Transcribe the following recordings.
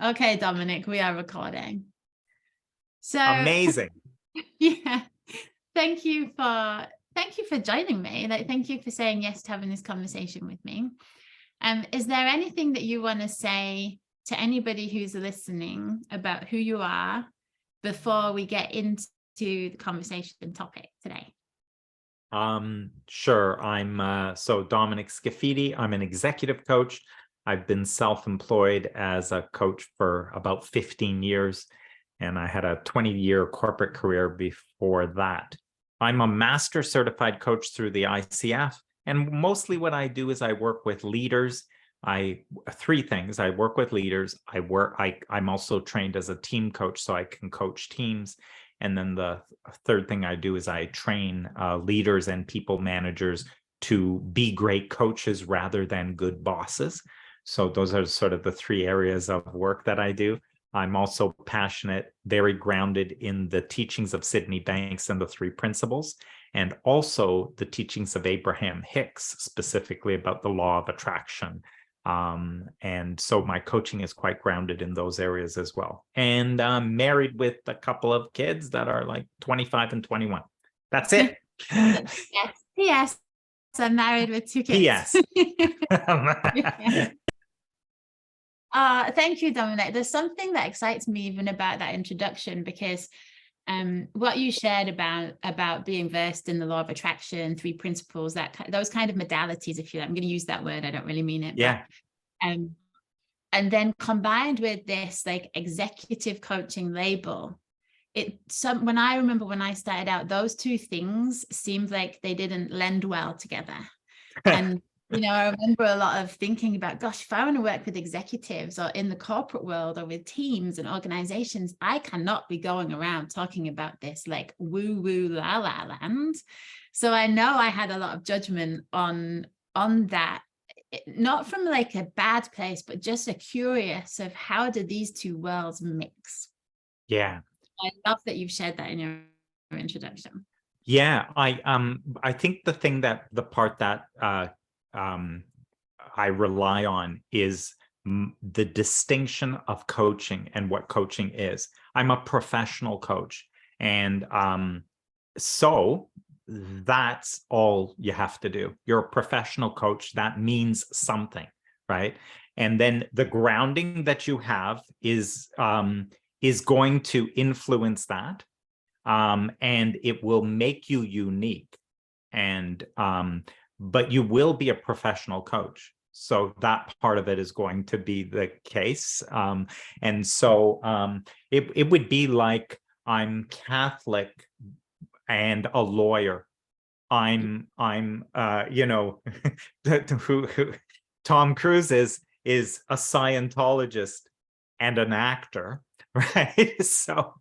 Okay, Dominic, we are recording. So Amazing. yeah, thank you for joining me. Thank you for saying yes to having this conversation with me. Is there anything that you want to say to anybody who's listening about who you are before we get into the conversation topic today? Sure. I'm so Dominic Scaffidi. I'm an executive coach. I've been self-employed as a coach for about 15 years, and I had a 20-year corporate career before that. I'm a master certified coach through the ICF, and mostly what I do is I work with leaders. Three things. I work with leaders. I'm also trained as a team coach, so I can coach teams. And then the third thing I do is I train leaders and people managers to be great coaches rather than good bosses. So those are sort of the three areas of work that I do. I'm also passionate, very grounded in the teachings of Sydney Banks and the three principles, and also the teachings of Abraham Hicks, specifically about the law of attraction. And so my coaching is quite grounded in those areas as well. And I'm married with a couple of kids that are like 25 and 21. That's it. Yes. I'm married with 2 kids. Yes. Thank you, Dominic. There's something that excites me even about that introduction, because what you shared about being versed in the law of attraction, three principles, those kind of modalities, if you like. I'm going to use that word. I don't really mean it. Yeah. But, and then combined with this like executive coaching label, when I started out, those two things seemed like they didn't lend well together. And I remember a lot of thinking about, gosh, if I want to work with executives or in the corporate world or with teams and organizations, I cannot be going around talking about this like woo woo la la land. So I know I had a lot of judgment on that, not from like a bad place, but just a curious of how do these two worlds mix? Yeah. I love that you've shared that in your introduction. Yeah, I think the part that I rely on is the distinction of coaching and what coaching is. I'm a professional coach, and so that's all you have to do. You're a professional coach. That means something, right? And then the grounding that you have is going to influence that. And it will make you unique. And but you will be a professional coach. So that part of it is going to be the case. And so it would be like I'm Catholic and a lawyer. I'm Tom Cruise is a Scientologist and an actor, right? So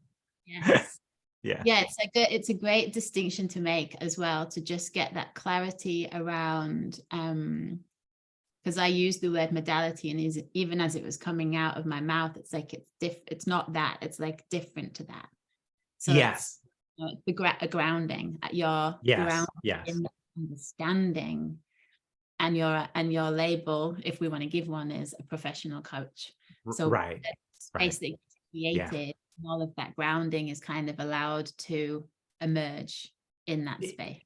yes. Yeah, it's a great distinction to make as well, to just get that clarity around, because I use the word modality, and even as it was coming out of my mouth, it's like it's not that, it's like different to that. So yes, it's a grounding at your yes, in understanding, and your label, if we want to give one, is a professional coach. So right, space that you created, all of that grounding is kind of allowed to emerge in that space.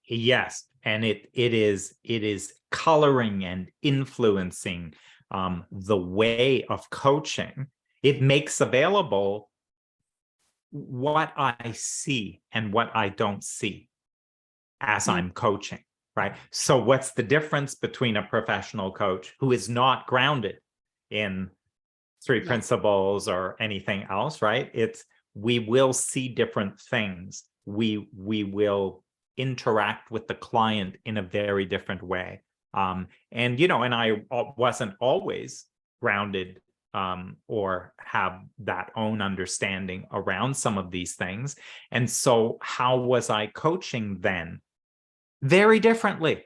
Yes, and it is coloring and influencing the way of coaching. It makes available what I see and what I don't see as I'm coaching, right? So what's the difference between a professional coach who is not grounded in three principles or anything else, right? We will see different things. We will interact with the client in a very different way. And I wasn't always grounded or have that own understanding around some of these things. And so how was I coaching then? Very differently.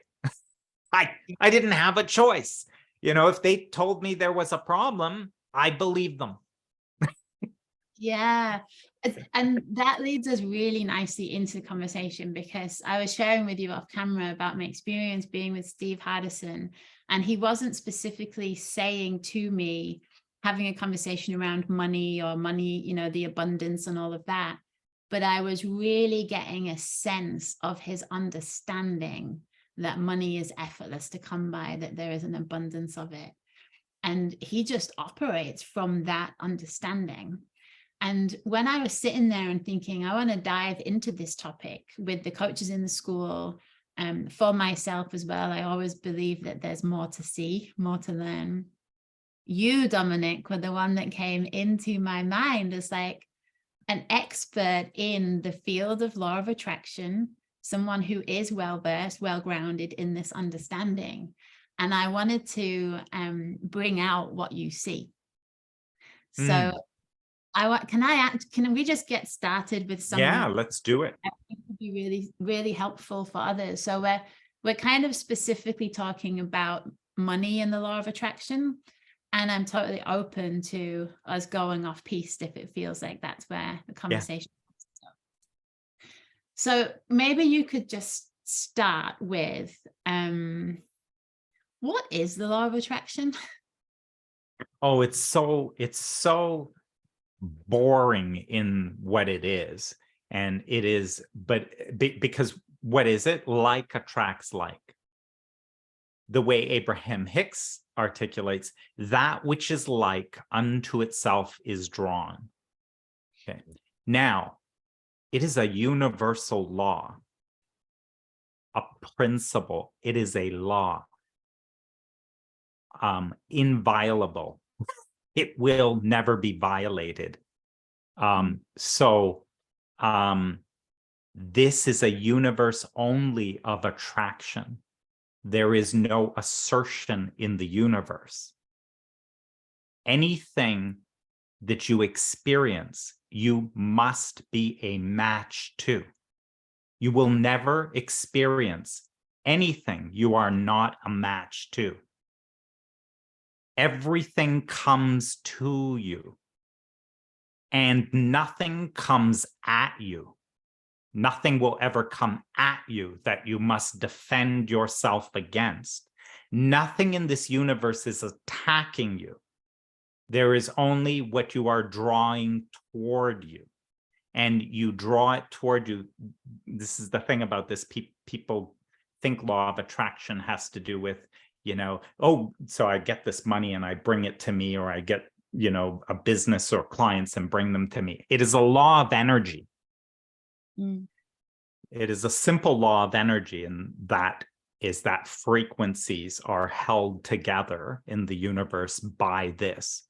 I didn't have a choice. If they told me there was a problem, I believed them. Yeah. And that leads us really nicely into the conversation, because I was sharing with you off camera about my experience being with Steve Hardison, and he wasn't specifically saying to me, having a conversation around money or money, you know, the abundance and all of that. But I was really getting a sense of his understanding that money is effortless to come by, that there is an abundance of it. And he just operates from that understanding. And when I was sitting there and thinking, I want to dive into this topic with the coaches in the school, for myself as well, I always believe that there's more to see, more to learn. You, Dominic, were the one that came into my mind as like an expert in the field of law of attraction, someone who is well-versed, well-grounded in this understanding. And I wanted to bring out what you see. So can we just get started with some? Yeah, let's do it. I think would be really, really helpful for others. So we're kind of specifically talking about money and the law of attraction. And I'm totally open to us going off piste if it feels like that's where the conversation is. So maybe you could just start with what is the law of attraction? Oh, it's so boring in what it is. And it is, but because what is it? Like attracts like. The way Abraham Hicks articulates, that which is like unto itself is drawn. Okay. Now, it is a universal law, a principle. It is a law, inviolable. It will never be violated. This is a universe only of attraction. There is no assertion in the universe. Anything that you experience, you must be a match to. You will never experience anything you are not a match to. Everything comes to you, and nothing comes at you. Nothing will ever come at you that you must defend yourself against. Nothing in this universe is attacking you. There is only what you are drawing toward you. And you draw it toward you. This is the thing about this. People think law of attraction has to do with, you know, oh, so I get this money and I bring it to me, or I get, you know, a business or clients and bring them to me. It is a law of energy. It is a simple law of energy, and that is that frequencies are held together in the universe by this.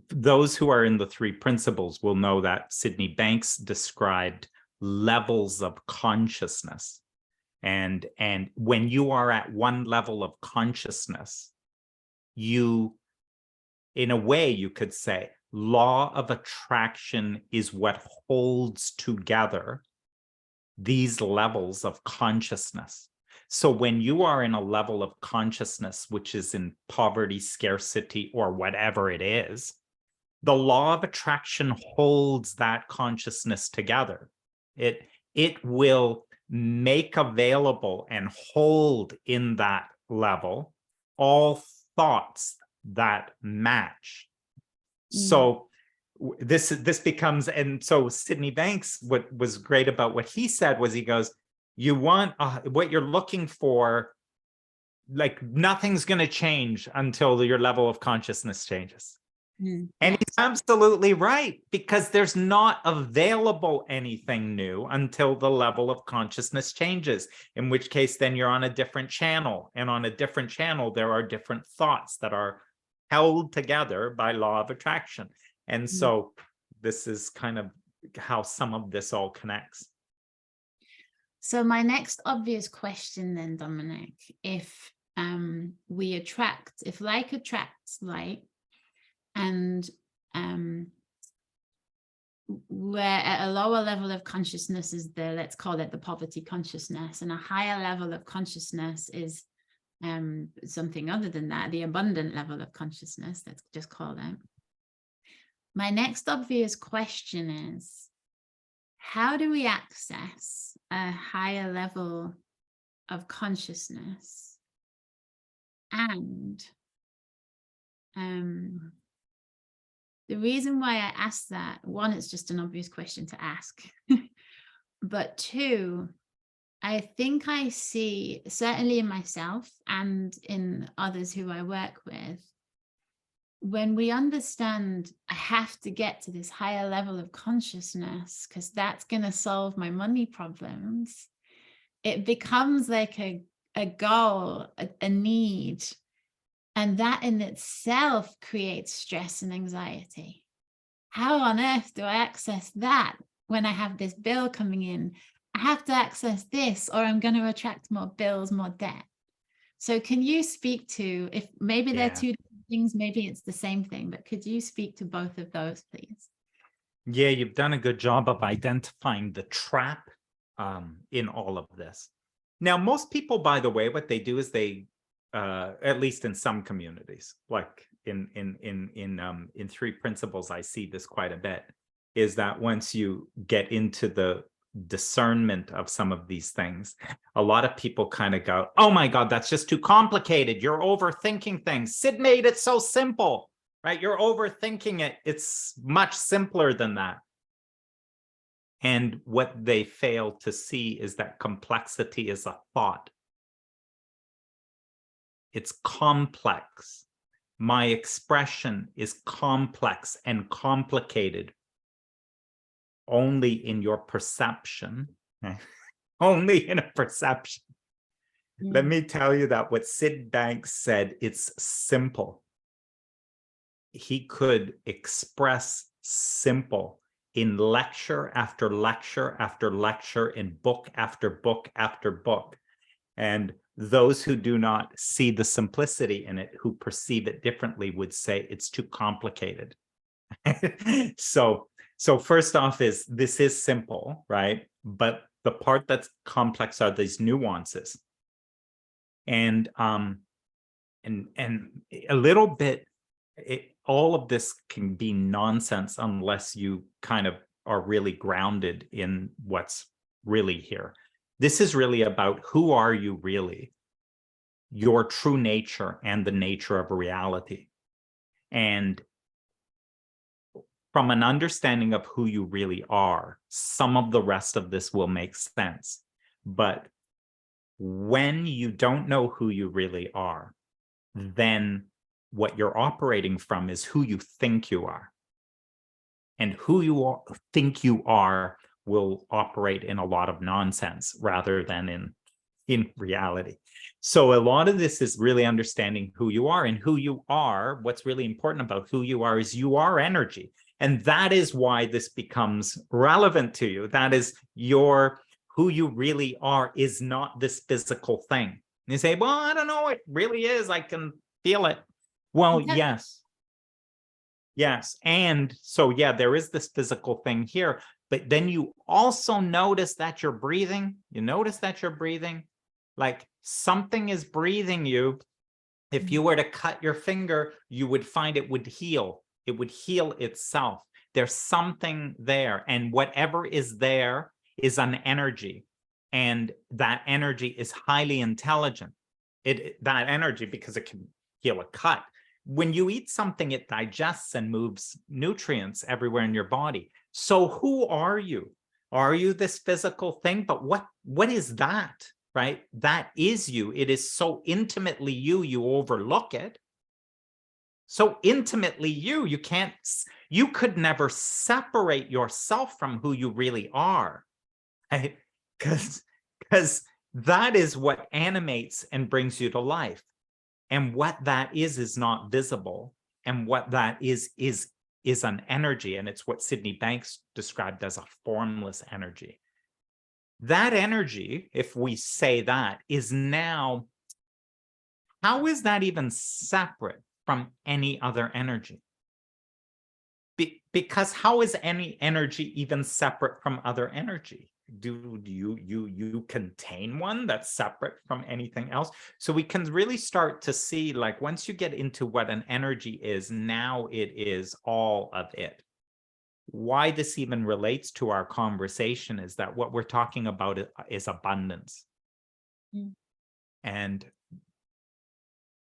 Those who are in the three principles will know that Sydney Banks described levels of consciousness. And when you are at one level of consciousness, you, in a way, you could say, law of attraction is what holds together these levels of consciousness. So when you are in a level of consciousness, which is in poverty, scarcity, or whatever it is, the law of attraction holds that consciousness together. It will make available and hold in that level all thoughts that match. So this becomes, and so Sydney Banks, what was great about what he said was, he goes, you want what you're looking for, like nothing's going to change until your level of consciousness changes. And he's absolutely right, because there's not available anything new until the level of consciousness changes, in which case then you're on a different channel, and on a different channel there are different thoughts that are held together by law of attraction. And so this is kind of how some of this all connects. So my next obvious question then, Dominic, if if like attracts like, and we're at a lower level of consciousness is let's call it the poverty consciousness, and a higher level of consciousness is something other than that, the abundant level of consciousness, let's just call it. My next obvious question is, how do we access a higher level of consciousness and The reason why I asked that, one, it's just an obvious question to ask. But two, I think I see, certainly in myself and in others who I work with, when we understand I have to get to this higher level of consciousness because that's going to solve my money problems, it becomes like a goal, a need. And that in itself creates stress and anxiety. How on earth do I access that when I have this bill coming in? I have to access this or I'm going to attract more bills, more debt. So can you speak to, if maybe they're two different things, maybe it's the same thing, but could you speak to both of those, please? Yeah, you've done a good job of identifying the trap in all of this. Now, most people, by the way, what they do is they, at least in some communities, like in Three Principles, I see this quite a bit, is that once you get into the discernment of some of these things, a lot of people kind of go, oh my God, that's just too complicated. You're overthinking things. Sid made it so simple, right? You're overthinking it. It's much simpler than that. And what they fail to see is that complexity is a thought. It's complex. My expression is complex and complicated only in your perception, only in a perception. Let me tell you that what Sid Banks said, it's simple. He could express simple in lecture after lecture after lecture, in book after book after book. And those who do not see the simplicity in it, who perceive it differently, would say it's too complicated. So first off is this is simple, right? But the part that's complex are these nuances. And a little bit, all of this can be nonsense unless you kind of are really grounded in what's really here. This is really about who are you really, your true nature and the nature of reality. And from an understanding of who you really are, some of the rest of this will make sense. But when you don't know who you really are, then what you're operating from is who you think you are. And who you think you are will operate in a lot of nonsense rather than in reality. So a lot of this is really understanding who you are, and who you are. What's really important about who you are is you are energy. And that is why this becomes relevant to you. That is who you really are is not this physical thing. And you say, well, I don't know, it really is. I can feel it. Well, yes. Yes. And so, yeah, there is this physical thing here, but then you also notice that you're breathing. You notice that you're breathing, like something is breathing you. If you were to cut your finger, you would find it would heal. It would heal itself. There's something there. And whatever is there is an energy. And that energy is highly intelligent. That energy, because it can heal a cut. When you eat something, it digests and moves nutrients everywhere in your body. So who are you? Are you this physical thing? But what is that, right? That is you. It is so intimately you, you overlook it. So intimately you could never separate yourself from who you really are, right? Because that is what animates and brings you to life. And what that is not visible. And what that is an energy. And it's what Sydney Banks described as a formless energy. That energy, if we say that, is now, how is that even separate from any other energy? Because how is any energy even separate from other energy? Do you contain one that's separate from anything else? So we can really start to see, like, once you get into what an energy is, now it is all of it. Why this even relates to our conversation is that what we're talking about is abundance. And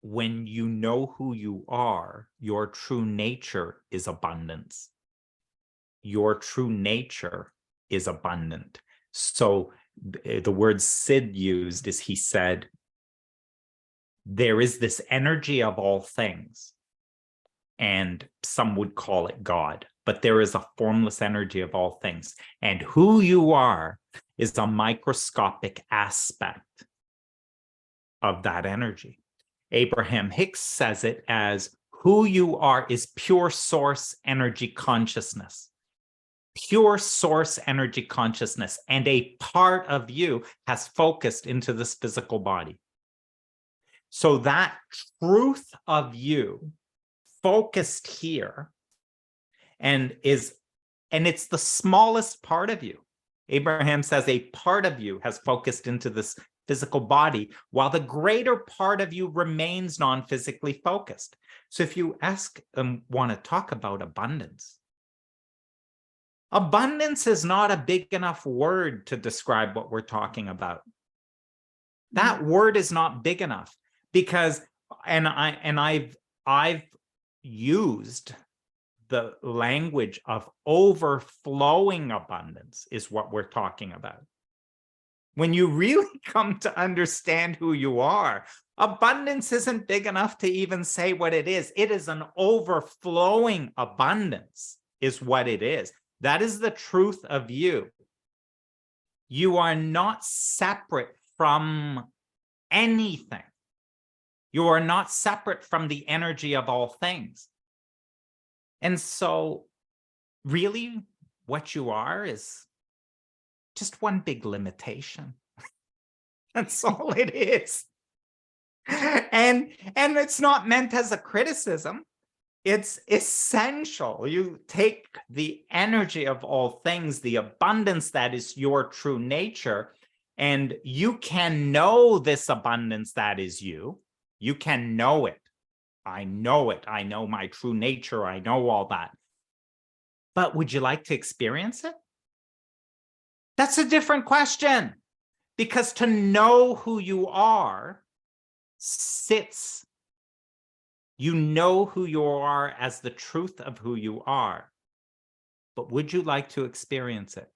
when you know who you are, your true nature is abundance. Your true nature is abundant. So the word Sid used is, he said, there is this energy of all things, and some would call it God, but there is a formless energy of all things. And who you are is a microscopic aspect of that energy. Abraham Hicks says it as, who you are is pure source energy consciousness. Pure source energy consciousness, and a part of you has focused into this physical body. So that truth of you focused here, and it's the smallest part of you. Abraham says a part of you has focused into this physical body, while the greater part of you remains non-physically focused. So if you ask and want to talk about abundance, abundance is not a big enough word to describe what we're talking about. That word is not big enough, because, I've used the language of overflowing abundance is what we're talking about. When you really come to understand who you are, abundance isn't big enough to even say what it is. It is an overflowing abundance is what it is. That is the truth of you. You are not separate from anything. You are not separate from the energy of all things. And so really what you are is just one big limitation. That's all it is. And it's not meant as a criticism. It's essential. You take the energy of all things, the abundance that is your true nature, and you can know this abundance that is you. You can know it. I know it. I know my true nature. I know all that. But would you like to experience it? That's a different question, because to know who you are sits, you know who you are as the truth of who you are. But would you like to experience it?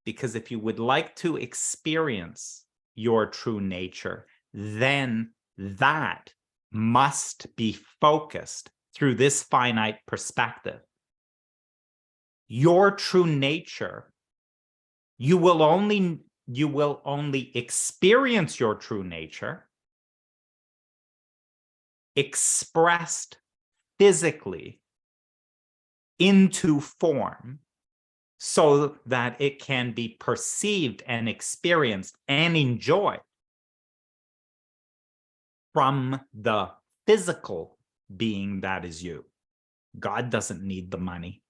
Because if you would like to experience your true nature, then that must be focused through this finite perspective. Your true nature, you will only experience your true nature expressed physically into form, so that it can be perceived and experienced and enjoyed from the physical being that is you. God doesn't need the money.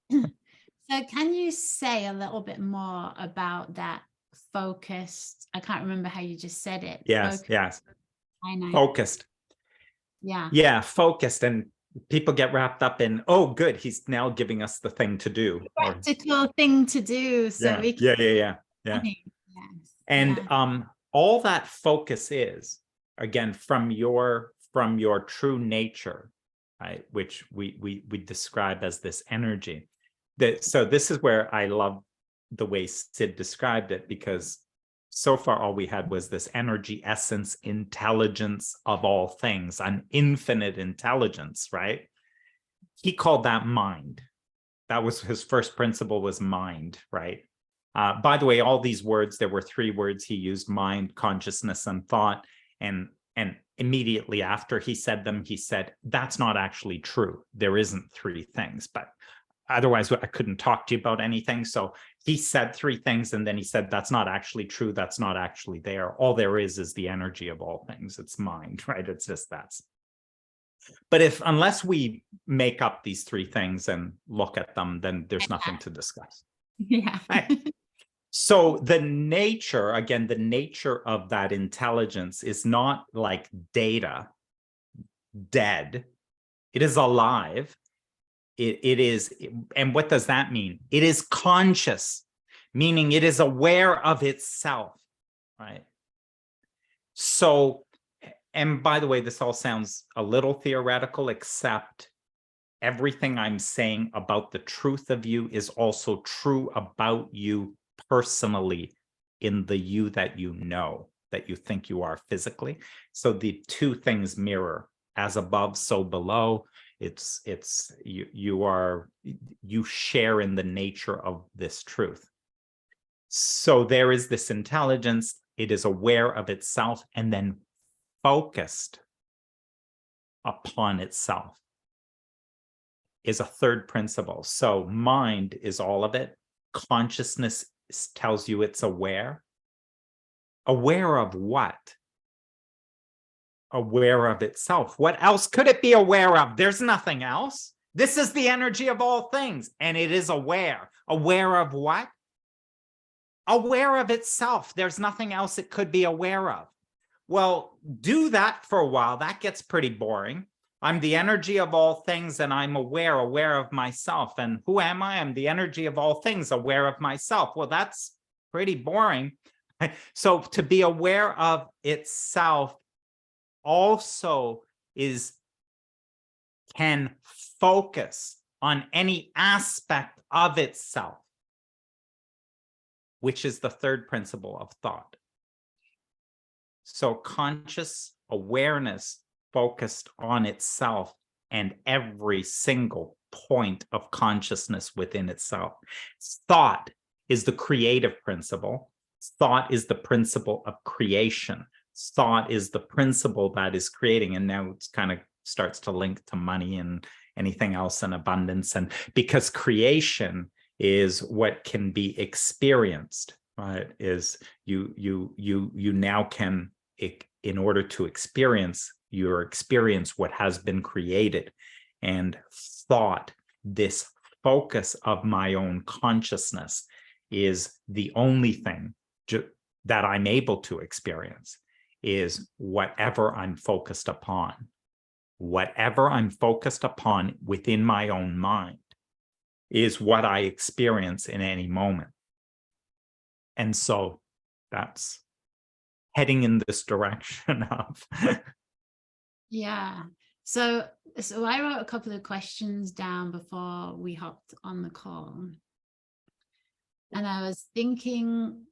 So can you say a little bit more about that focused? I can't remember how you just said it. Yes, yes. I know. Focused. Yeah. Yeah, focused. And people get wrapped up in, oh, good, he's now giving us the thing to do. Practical thing to do. So we can. Yeah. Yes. And yeah. all that focus is, again, from your true nature, right? Which we describe as this energy. So this is where I love the way Sid described it, because so far all we had was this energy, essence, intelligence of all things, an infinite intelligence, right? He called that mind. That was his first principle, was mind, right? By the way, all these words, there were 3 words he used: mind, consciousness, and thought. And immediately after he said them, he said, that's not actually true. There isn't 3 things, but otherwise I couldn't talk to you about anything. So he said 3 things, and then he said, that's not actually true. That's not actually there. All there is the energy of all things. It's mind, right? It's just that's. But unless we make up these 3 things and look at them, then there's nothing to discuss. Yeah. Right. So the nature, again, the nature of that intelligence is not like data, dead. It is alive. It is, and what does that mean? It is conscious, meaning it is aware of itself, right? So, and by the way, this all sounds a little theoretical, except everything I'm saying about the truth of you is also true about you personally in the you that you know, that you think you are physically. So the two things mirror, as above, so below. It's you share in the nature of this truth. So there is this intelligence, it is aware of itself and then focused upon itself is a third principle. So mind is all of it. Consciousness tells you it's aware. Aware of what? Aware of itself. What else could it be aware of? There's nothing else. This is the energy of all things, and it is aware. Aware of what? Aware of itself. There's nothing else it could be aware of. Well, do that for a while. That gets pretty boring. I'm the energy of all things, and I'm aware of myself. And who am I? I'm the energy of all things, aware of myself. Well, that's pretty boring. So to be aware of itself also can focus on any aspect of itself, which is the third principle of thought. So conscious awareness focused on itself and every single point of consciousness within itself. Thought is the creative principle. Thought is the principle of creation. Thought is the principle that is creating. And now it's kind of starts to link to money and anything else in abundance. And because creation is what can be experienced, right? Is you now can, in order to experience what has been created. And thought, this focus of my own consciousness, is the only thing that I'm able to experience, is whatever I'm focused upon. Whatever I'm focused upon within my own mind is what I experience in any moment. And so that's heading in this direction of. Yeah. So I wrote a couple of questions down before we hopped on the call. And I was thinking,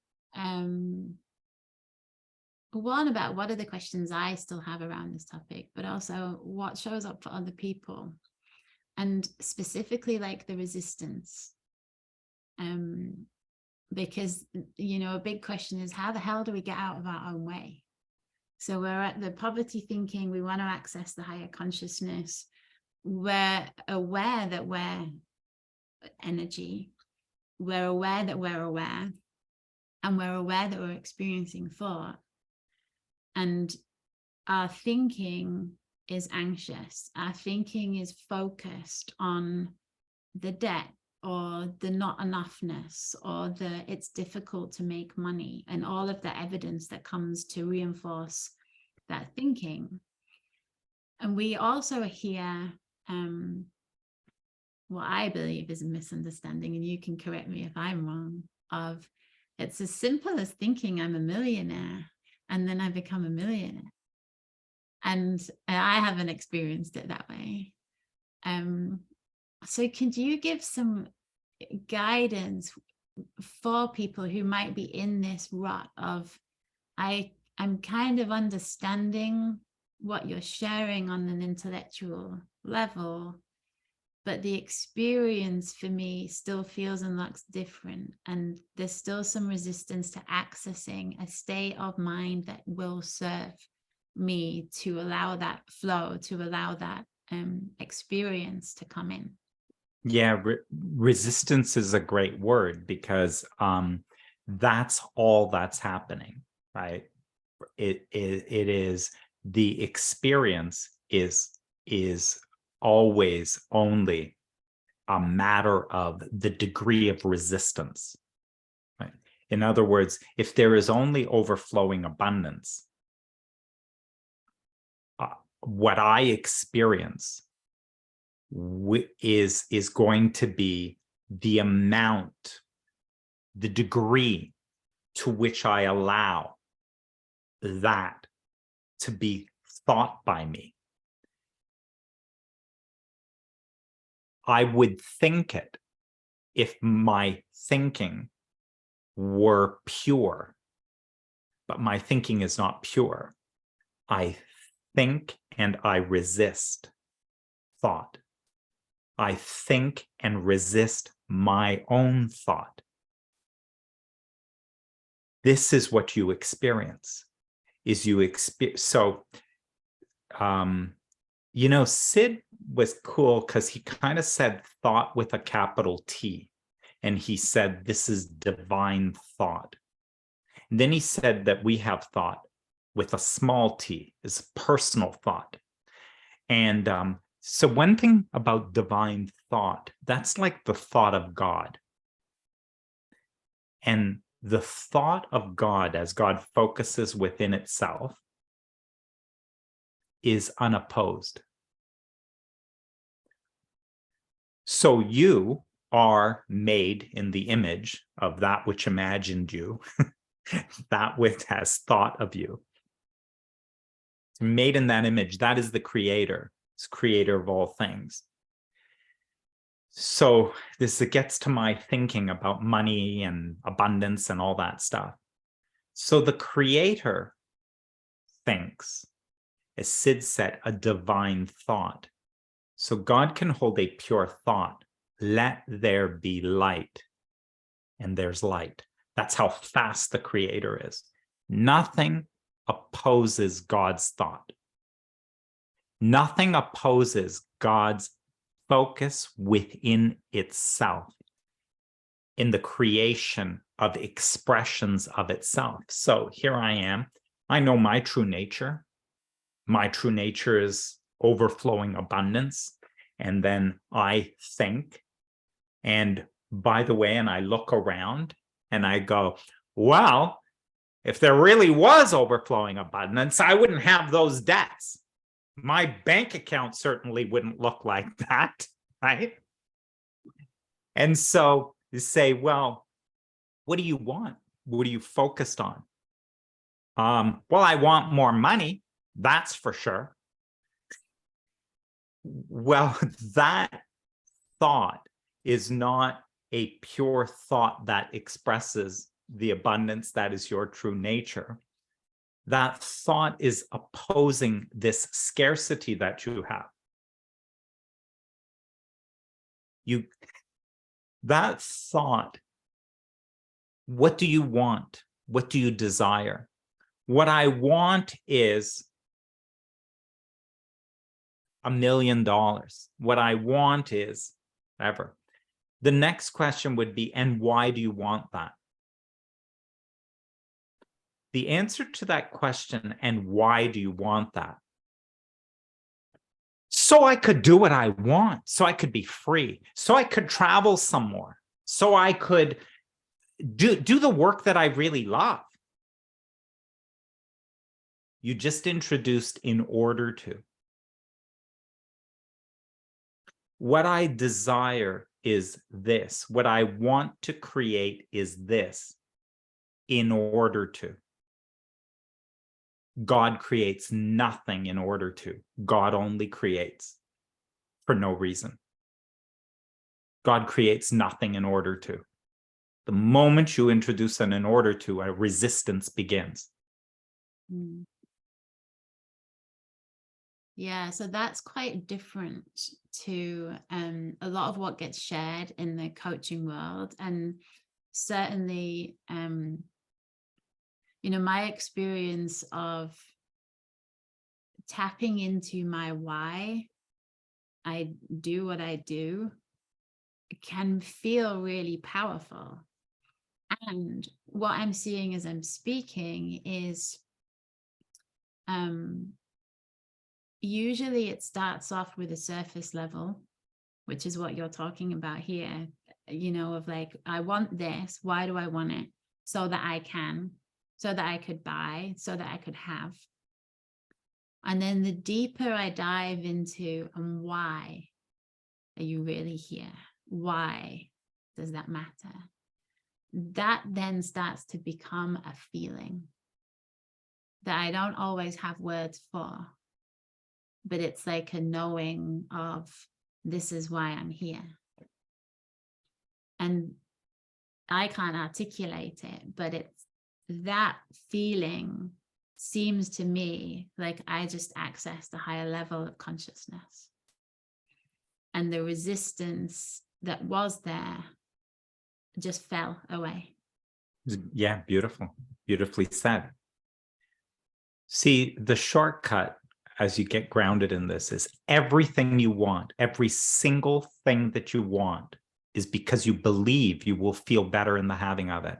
one, about what are the questions I still have around this topic, but also what shows up for other people, and specifically like the resistance. Because, a big question is, how the hell do we get out of our own way? So we're at the poverty thinking, we want to access the higher consciousness. We're aware that we're energy. We're aware that we're aware. And we're aware that we're experiencing thought. And our thinking is anxious. Our thinking is focused on the debt, or the not enoughness, or it's difficult to make money, and all of the evidence that comes to reinforce that thinking. And we also hear what I believe is a misunderstanding, and you can correct me if I'm wrong, of it's as simple as thinking I'm a millionaire and then I become a millionaire. And I haven't experienced it that way. So could you give some guidance for people who might be in this rut of, I'm kind of understanding what you're sharing on an intellectual level, but the experience for me still feels and looks different, and there's still some resistance to accessing a state of mind that will serve me, to allow that flow, to allow that experience to come in. Yeah, resistance is a great word, because that's all that's happening, right? It is, the experience is always only a matter of the degree of resistance, right? In other words, if there is only overflowing abundance, what I experience is going to be the amount, the degree to which I allow that to be thought by me. I would think it if my thinking were pure, but my thinking is not pure. I think and I resist thought. I think and resist my own thought. This is what you experience. Sid was cool because he kind of said thought with a capital T. And he said, this is divine thought. And then he said that we have thought with a small t, is personal thought. And so one thing about divine thought, that's like the thought of God. And the thought of God, as God focuses within itself, is unopposed. So you are made in the image of that which imagined you, that which has thought of you. Made in that image, that is the creator. It's creator of all things. So this gets to my thinking about money and abundance and all that stuff. So the creator thinks, as Sid said, a divine thought. So God can hold a pure thought. Let there be light. And there's light. That's how fast the creator is. Nothing opposes God's thought. Nothing opposes God's focus within itself in the creation of expressions of itself. So here I am. I know my true nature. My true nature is overflowing abundance. And then I think, and by the way, and I look around and I go, well, if there really was overflowing abundance, I wouldn't have those debts. My bank account certainly wouldn't look like that, right? And so you say, well, what do you want? What are you focused on? Well, I want more money, that's for sure. Well, that thought is not a pure thought that expresses the abundance that is your true nature. That thought is opposing this scarcity that you have. That thought, what do you want? What do you desire? What I want is $1 million. What I want is whatever. The next question would be, and why do you want that? The answer to that question, and why do you want that? So I could do what I want, so I could be free, so I could travel somewhere, so I could do the work that I really love. You just introduced in order to. What I desire is this. What I want to create is this in order to. God creates nothing in order to. God only creates for no reason. God creates nothing in order to. The moment you introduce an in order to, a resistance begins. Yeah, so that's quite different to a lot of what gets shared in the coaching world. And certainly, my experience of tapping into my why I do what I do can feel really powerful. And what I'm seeing as I'm speaking is usually it starts off with a surface level, which is what you're talking about here, of like, I want this. Why do I want it? So that I can, so that I could buy, so that I could have. And then the deeper I dive into, and why are you really here? Why does that matter? That then starts to become a feeling. that I don't always have words for, but it's like a knowing of this is why I'm here. And I can't articulate it, but it's that feeling seems to me like I just accessed a higher level of consciousness. And the resistance that was there just fell away. Yeah, beautiful. Beautifully said. See, the shortcut as you get grounded in this is everything you want, every single thing that you want is because you believe you will feel better in the having of it.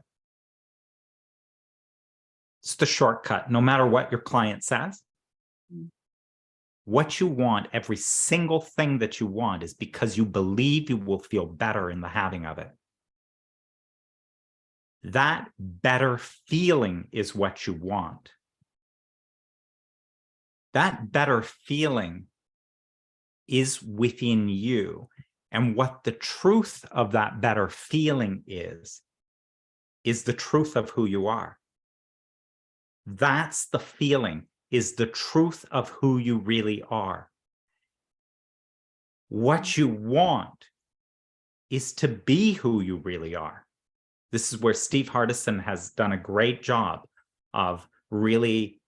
It's the shortcut, no matter what your client says. What you want, every single thing that you want is because you believe you will feel better in the having of it. That better feeling is what you want. That better feeling is within you. And what the truth of that better feeling is the truth of who you are. That's the feeling, is the truth of who you really are. What you want is to be who you really are. This is where Steve Hardison has done a great job of really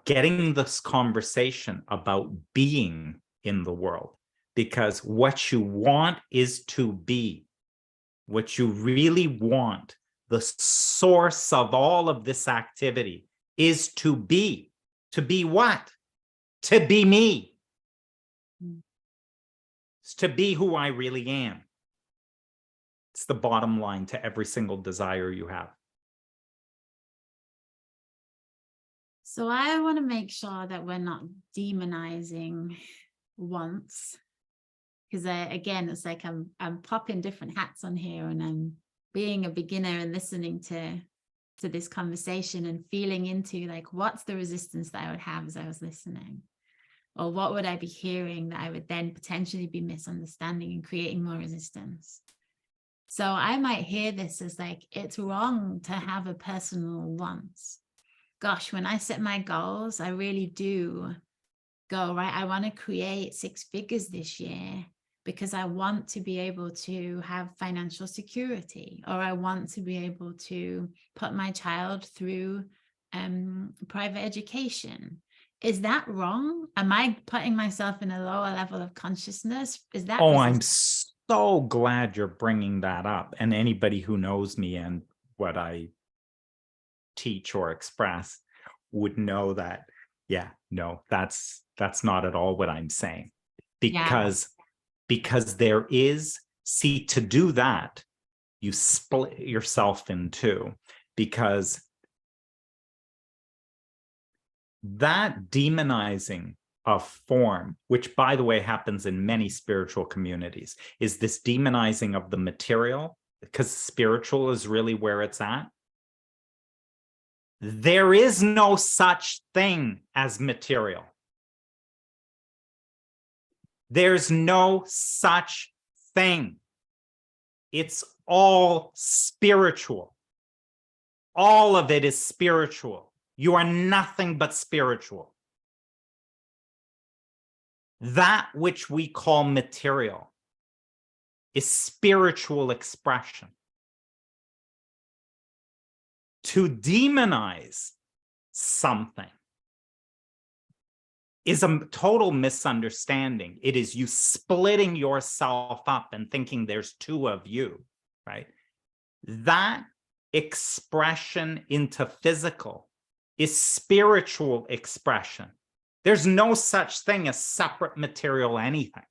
getting this conversation about being in the world, because what you want is to be. What you really want, the source of all of this activity, is to be. To be what? To be me. It's to be who I really am. It's the bottom line to every single desire you have. So I want to make sure that we're not demonizing wants, because again, it's like I'm popping different hats on here, and I'm being a beginner and listening to this conversation and feeling into like, what's the resistance that I would have as I was listening, or what would I be hearing that I would then potentially be misunderstanding and creating more resistance. So I might hear this as like, it's wrong to have a personal wants. Gosh, when I set my goals, I really do go, right, I want to create 6 figures this year because I want to be able to have financial security, or I want to be able to put my child through private education. Is that wrong? Am I putting myself in a lower level of consciousness? Is that I'm so glad you're bringing that up. And anybody who knows me and what I teach or express would know that, yeah, no, that's not at all what I'm saying. Because there is, see, to do that, you split yourself in two, because that demonizing of form, which by the way happens in many spiritual communities, is this demonizing of the material, because spiritual is really where it's at. There is no such thing as material. There's no such thing. It's all spiritual. All of it is spiritual. You are nothing but spiritual. That which we call material is spiritual expression. To demonize something is a total misunderstanding. It is you splitting yourself up and thinking there's two of you, right? That expression into physical is spiritual expression. There's no such thing as separate material anything.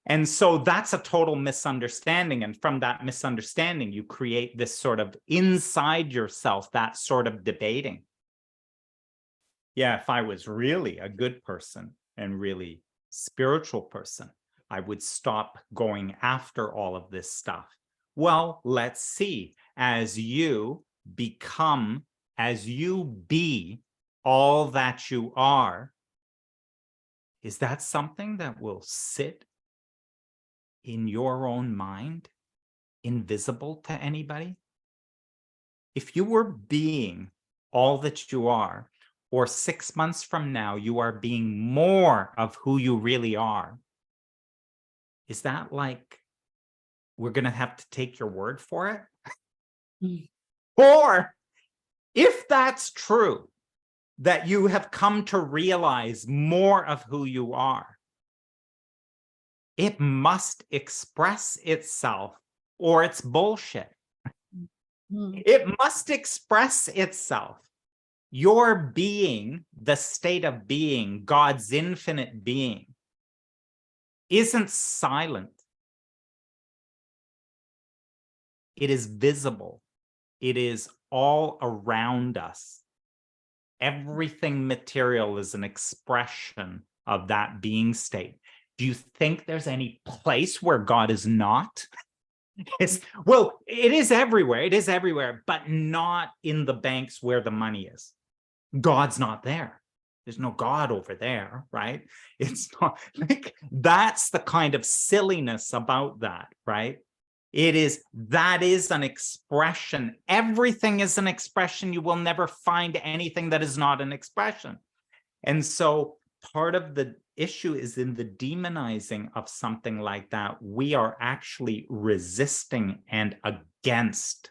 And so that's a total misunderstanding. And from that misunderstanding, you create this sort of inside yourself, that sort of debating. Yeah, if I was really a good person and really spiritual person, I would stop going after all of this stuff. Well, let's see. As you become, as you be all that you are, is that something that will sit in your own mind, invisible to anybody? If you were being all that you are, or 6 months from now, you are being more of who you really are, is that like, we're going to have to take your word for it? Mm. Or if that's true, that you have come to realize more of who you are, it must express itself or it's bullshit. Mm. It must express itself. Your being, the state of being, God's infinite being, isn't silent. It is visible. It is all around us. Everything material is an expression of that being state. Do you think there's any place where God is not? Well, it is everywhere. It is everywhere, but not in the banks where the money is. God's not there. There's no God over there, right? It's not like, that's the kind of silliness about that, right? That is an expression. Everything is an expression. You will never find anything that is not an expression. And so part of the issue is in the demonizing of something like that, we are actually resisting and against.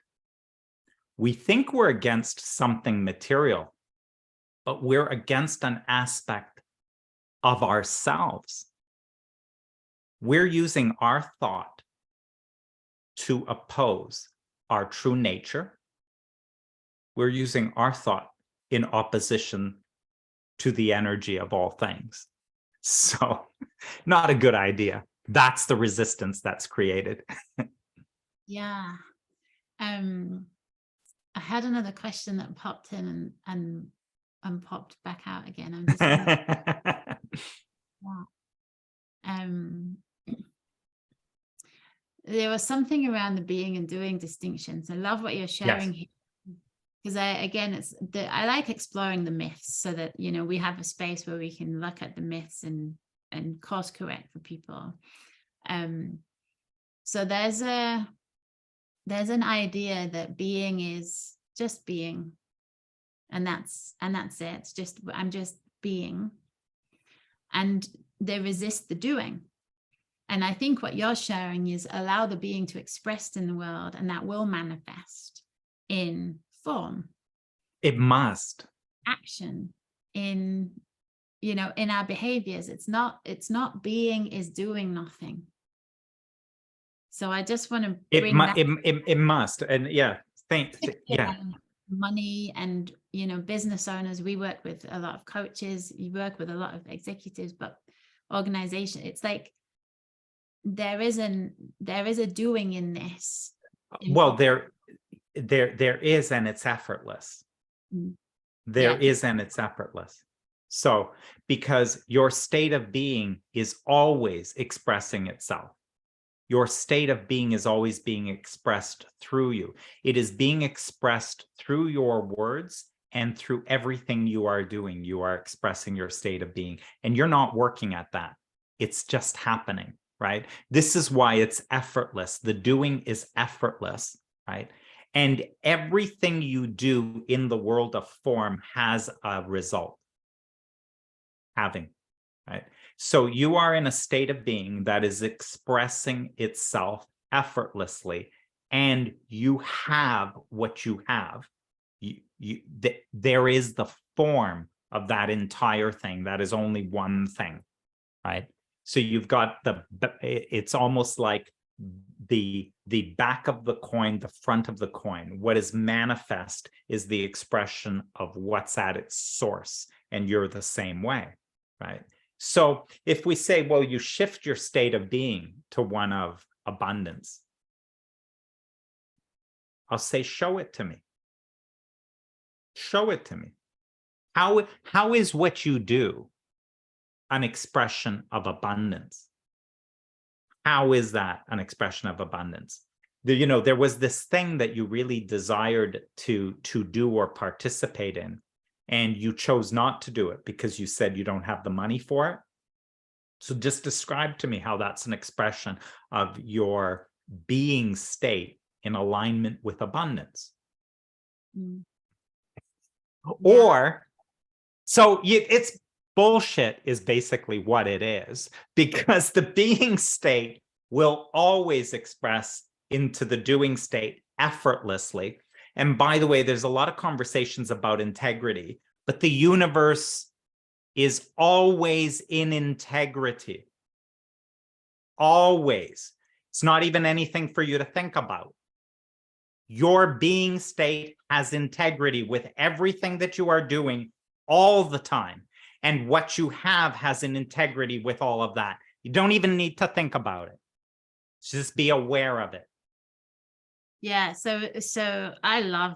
We think we're against something material, but we're against an aspect of ourselves. We're using our thought to oppose our true nature. We're using our thought in opposition to the energy of all things. So, not a good idea. That's the resistance that's created. Yeah. I had another question that popped in and popped back out again. I'm just there was something around the being and doing distinctions. I love what you're sharing here, because I like exploring the myths, so that we have a space where we can look at the myths and course correct for people. So there's an idea that being is just being, and that's it. I'm just being, and they resist the doing. And I think what you're sharing is allow the being to express in the world, and that will manifest in form. It must. Action, in our behaviors. It's not being is doing nothing. So I just want to bring it must. And yeah, money and business owners. We work with a lot of coaches, you work with a lot of executives, but organization, it's like there is a doing in this. Well, there is, and it's effortless. There is, and it's effortless. So because your state of being is always expressing itself. Your state of being is always being expressed through you. It is being expressed through your words and through everything you are doing. You are expressing your state of being, and you're not working at that. It's just happening, right? This is why it's effortless. The doing is effortless, right? And everything you do in the world of form has a result. Right? So you are in a state of being that is expressing itself effortlessly, and you have what you have. There is the form of that entire thing. That is only one thing, right? So you've got it's almost like the back of the coin, the front of the coin. What is manifest is the expression of what's at its source, and you're the same way, right? So if we say, well, you shift your state of being to one of abundance, I'll say, show it to me. Show it to me. How is what you do an expression of abundance? How is that an expression of abundance? There was this thing that you really desired to do or participate in, and you chose not to do it because you said you don't have the money for it. So just describe to me how that's an expression of your being state in alignment with abundance. Yeah. Or, so it's bullshit is basically what it is, because the being state will always express into the doing state effortlessly. And by the way, there's a lot of conversations about integrity, but the universe is always in integrity. Always. It's not even anything for you to think about. Your being state has integrity with everything that you are doing all the time. And what you have has an integrity with all of that. You don't even need to think about it. Just be aware of it. Yeah. So I love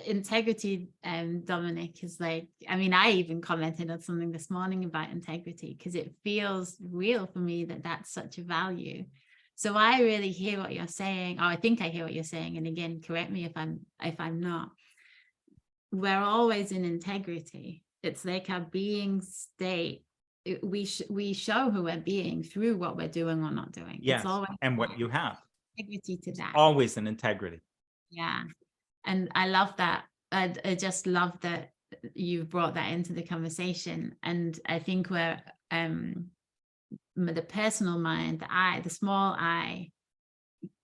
integrity. Dominic is like, I mean, I even commented on something this morning about integrity because it feels real for me that that's such a value. So I really hear what you're saying. Oh, I think I hear what you're saying. And again, correct me if I'm not. We're always in integrity. It's like our being state. We show who we're being through what we're doing or not doing. Yes. It's always And what you have. integrity to that. Always an integrity. Yeah. And I love that. I just love that you've brought that into the conversation. And I think where the personal mind, the small I,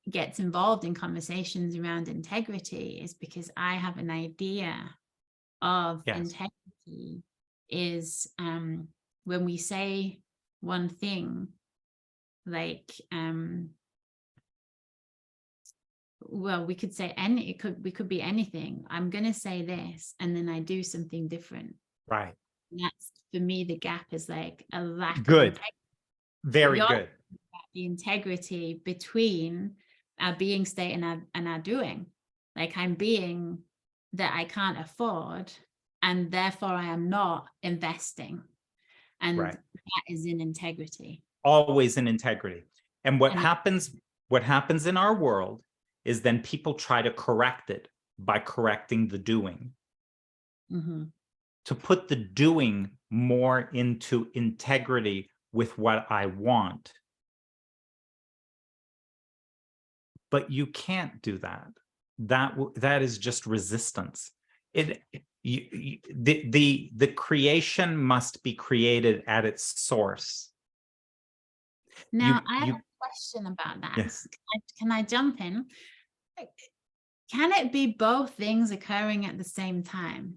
gets involved in conversations around integrity is because I have an idea of integrity is when we say one thing, like well, we could say we could be anything. I'm going to say this, and then I do something different. Right. And that's, for me, the gap is like a lack of Good. integrity. Very good. The integrity between our being state and our doing. Like, I'm being that I can't afford, and therefore I am not investing. And that is in integrity. Always in integrity. And what happens in our world is then people try to correct it by correcting the doing. Mm-hmm. To put the doing more into integrity with what I want. But you can't do that. That is just resistance. The creation must be created at its source. Now, I have a question about that. Yes. Can I jump in? Can it be both things occurring at the same time?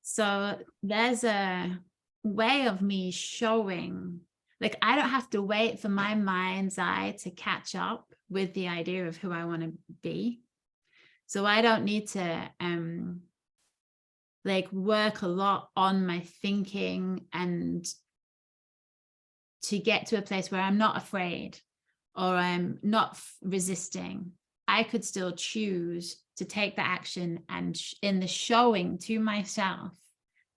So there's a way of me showing, like, I don't have to wait for my mind's eye to catch up with the idea of who I want to be. So I don't need to like work a lot on my thinking and to get to a place where I'm not afraid or I'm not resisting. I could still choose to take the action, and in the showing to myself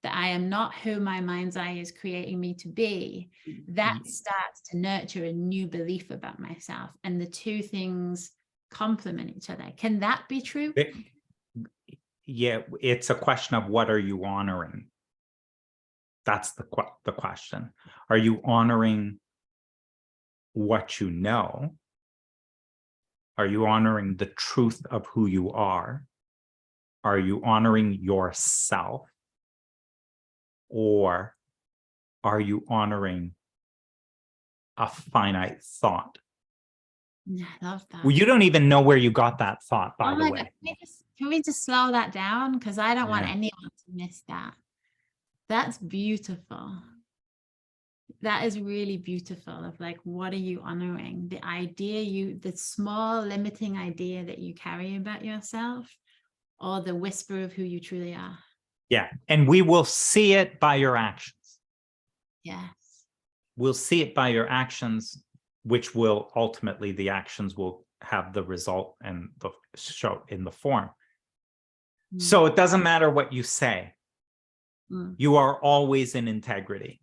that I am not who my mind's eye is creating me to be, that starts to nurture a new belief about myself, and the two things complement each other. Can that be true? Yeah, it's a question of what are you honoring? That's the question. Are you honoring what you know? Are you honoring the truth of who you are? Are you honoring yourself? Or are you honoring a finite thought? Yeah, I love that. Well, you don't even know where you got that thought, by the way. God. Can we just slow that down? Because I don't want anyone to miss that. That's beautiful. That is really beautiful. Of like, what are you honoring? The idea the small limiting idea that you carry about yourself, or the whisper of who you truly are. Yeah. And we will see it by your actions. Yes. We'll see it by your actions, which will ultimately, the actions will have the result and the show in the form. So it doesn't matter what you say. You are always in integrity.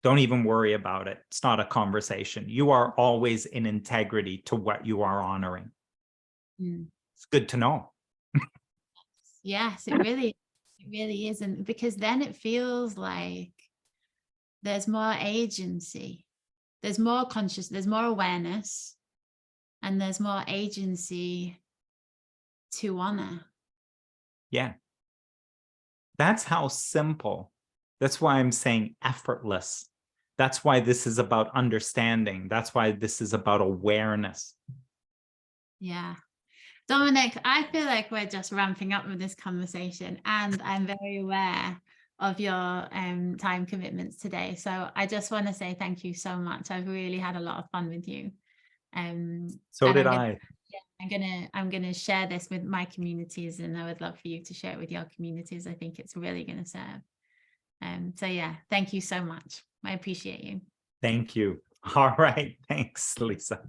Don't even worry about it. It's not a conversation. You are always in integrity to what you are honoring. It's good to know. Yes, it really is. And because then it feels like there's more agency, there's more conscious, there's more awareness, and there's more agency to honor. Yeah. That's how simple. That's why I'm saying effortless. That's why this is about understanding. That's why this is about awareness. Yeah. Dominic, I feel like we're just ramping up with this conversation, and I'm very aware of your time commitments today. So I just want to say thank you so much. I've really had a lot of fun with you. So And did I. I'm gonna share this with my communities, and I would love for you to share it with your communities. I think it's really going to serve. So yeah, thank you so much. I appreciate you. Thank you. All right. Thanks, Lisa.